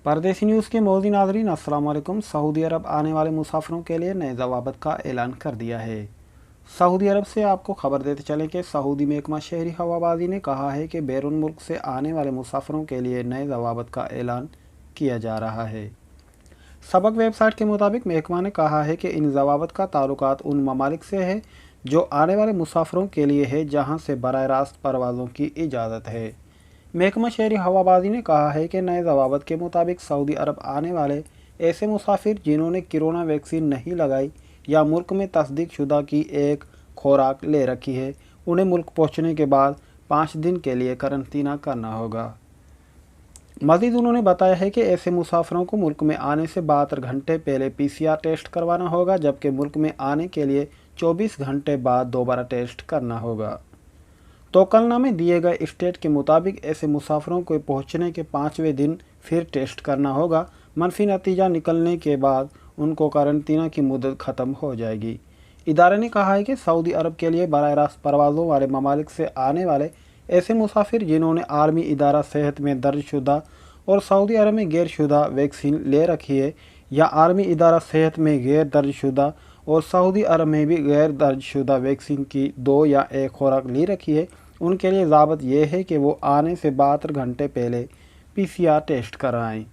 परदेसी न्यूज़ के मौजूद नाज़रीन अस्सलाम वालेकुम। सऊदी अरब आने वाले मुसाफिरों के लिए नए ज़वाबित का ऐलान कर दिया है। सऊदी अरब से आपको खबर देते चलें कि सऊदी महकमा शहरी हवाबाजी ने कहा है कि बैरून मुल्क से आने वाले मुसाफिरों के लिए नए ज़वाबित का ऐलान किया जा रहा है। सबक वेबसाइट के मुताबिक महकमा ने कहा है कि इन ज़वाबित का ताल्लुकात उन ममालिक से है जो आने वाले मुसाफिरों के लिए है जहाँ से बराह रास्त परवाज़ों की इजाज़त है। महकमा शहरी हवाबाजी ने कहा है कि नए ज़वाबित के मुताबिक सऊदी अरब आने वाले ऐसे मुसाफिर जिन्होंने कोरोना वैक्सीन नहीं लगाई या मुल्क में तस्दीक शुदा की एक खुराक ले रखी है, उन्हें मुल्क पहुंचने के बाद 5 दिन के लिए करंतना करना होगा। मज़ीद उन्होंने बताया है कि ऐसे मुसाफिरों को मुल्क में आने से 72 घंटे पहले PCR टेस्ट करवाना होगा, जबकि मुल्क में आने के लिए 24 घंटे बाद दोबारा टेस्ट करना होगा। तोकलना में दिए गए स्टेट के मुताबिक ऐसे मुसाफिरों को पहुंचने के 5वें दिन फिर टेस्ट करना होगा। मनफी नतीजा निकलने के बाद उनको करंतना की मुद्दत ख़त्म हो जाएगी। इदारे ने कहा है कि सऊदी अरब के लिए बराह रास्त परवाज़ों वाले ममालिक से आने वाले ऐसे मुसाफिर जिन्होंने आलमी इदारा सेहत में दर्ज शुदा और सऊदी अरब में गैर शुदा वैक्सीन ले रखी है या आलमी इदारा सेहत में गैर दर्ज शुदा और सऊदी अरब में भी गैर दर्ज शुदा वैक्सीन की 2 या 1 खुराक ली रखी है, उनके लिए ज़ाबत यह है कि वो आने से 72 घंटे पहले PCR टेस्ट कराएं।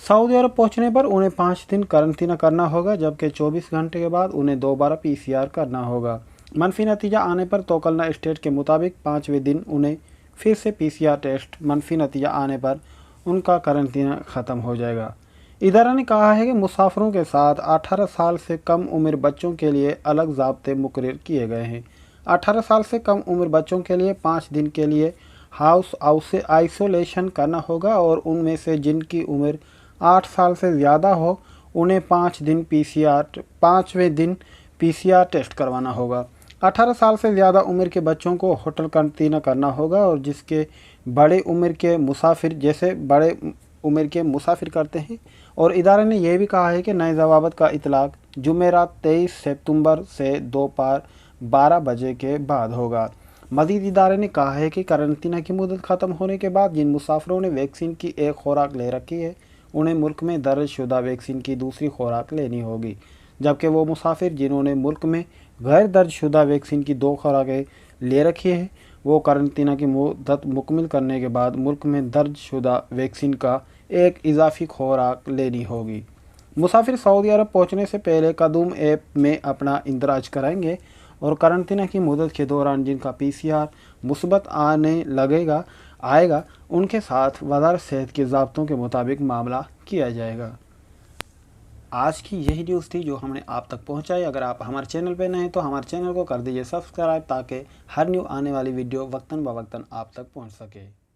सऊदी अरब पहुंचने पर उन्हें 5 दिन करंतना करना होगा, जबकि 24 घंटे के बाद उन्हें दोबारा PCR करना होगा। मनफी नतीजा आने पर तोकलना स्टेट के मुताबिक 5वें दिन उन्हें फिर से PCR टेस्ट, मनफी नतीजा आने पर उनका करंतना ख़त्म हो जाएगा। इदारा ने कहा है कि मुसाफिरों के साथ 18 साल से कम उम्र बच्चों के लिए अलग ज़ाब्ते मुकर्रर किए गए हैं। 18 साल से कम उम्र बच्चों के लिए 5 दिन के लिए हाउस आइसोलेशन करना होगा और उनमें से जिनकी उम्र 8 साल से ज़्यादा हो उन्हें 5वें दिन PCR टेस्ट करवाना होगा। 18 साल से ज़्यादा उम्र के बच्चों को होटल करंतना करना होगा और जिसके बड़े उम्र के मुसाफिर करते हैं। और इदारे ने यह भी कहा है कि नए ज़वाबित का इतलाक़ जुमेरात 23 सितंबर से दोपहर 12 बजे के बाद होगा। मज़ीद इदारे ने कहा है कि करंतना की मुद्दत ख़त्म होने के बाद जिन मुसाफिरों ने वैक्सीन की एक खुराक ले रखी है उन्हें मुल्क में दर्ज शुदा वैक्सीन की दूसरी खुराक लेनी होगी, जबकि वो मुसाफिर जिन्होंने मुल्क में गैर दर्ज शुदा वैक्सीन की 2 खुराकें ले रखी है वो करंतना की मुद्दत मुकम्मल करने के बाद मुल्क में दर्ज शुदा वैक्सीन का एक इजाफी खुराक लेनी होगी। मुसाफिर सऊदी अरब पहुँचने से पहले कदूम ऐप में अपना इंदराज कराएंगे और करंतना की मुद्दत के दौरान जिनका PCR मुस्बत आएगा उनके साथ वज़ारत सेहत के ज़ाब्तों के मुताबिक मामला किया जाएगा। आज की यही न्यूज़ थी जो हमने आप तक पहुंचाई। अगर आप हमारे चैनल पर नए हैं तो हमारे चैनल को कर दीजिए सब्सक्राइब ताकि हर न्यू आने वाली वीडियो वक्तन ब वक्तन आप तक पहुंच सके।